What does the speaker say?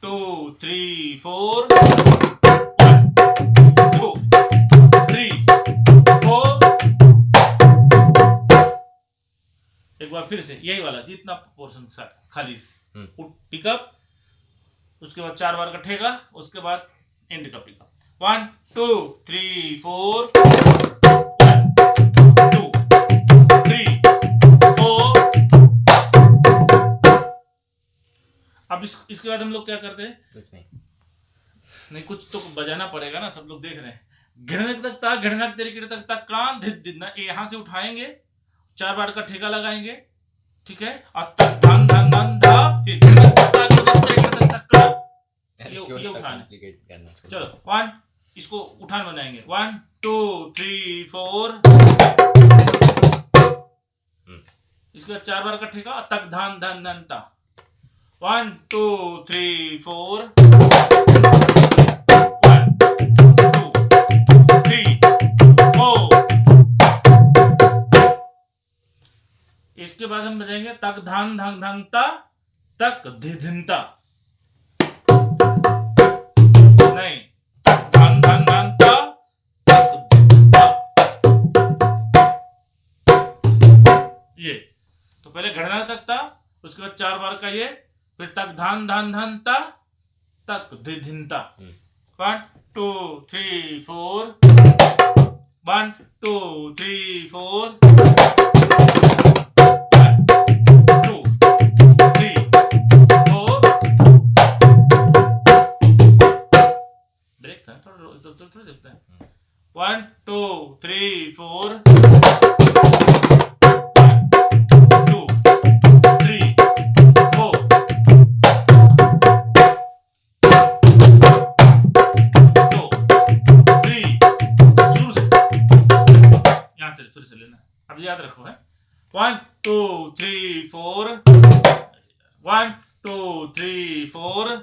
2 3 4 1 2 3 4। एक बार फिर से यही वाला जितना पोर्शन खाली पिकअप, उसके बाद 4 बार का ठेका, उसके बाद एंड का पिकअप। 1 2 3 4 1 2 3 4। अब इसके बाद हम लोग क्या करते हैं? कुछ नहीं, कुछ तो बजाना पड़ेगा ना, सब लोग देख रहे हैं। घृणक तक ता घृणक तेरे गिर तक ता क्रांत यहाँ से उठाएंगे, 4 बार का ठेका लगाएंगे, ठीक है, और तक धन धन धन धा, फिर घृणक तक ता घृणक तेरे गिर तक ता क्रांत, ये उठाना। चलो 1, इसको उठान बनाएंगे। 1 2 3 4। इसके बाद 4 बार का ठेका, तक धन धन धन ता। 1 2 3 4 1 2 3 4। इसके बाद हम बजाएंगे तक धान धन धन ता, तक धिधिनता। नहीं, तक धन धन धन ता, तक धिधिनता। ये तो पहले घड़ना तक था, उसके बाद 4 बार का ये, फिर तक धान धान धन ता, तक धिधिनता। 1 2 3 4 1 2 3 4 1 2 3 4। ब्रेक था थोड़ा देखते हैं। 1 2 3 4 फिर से लेना, अब याद रखो है। 1 2 3 4 1 2 3 4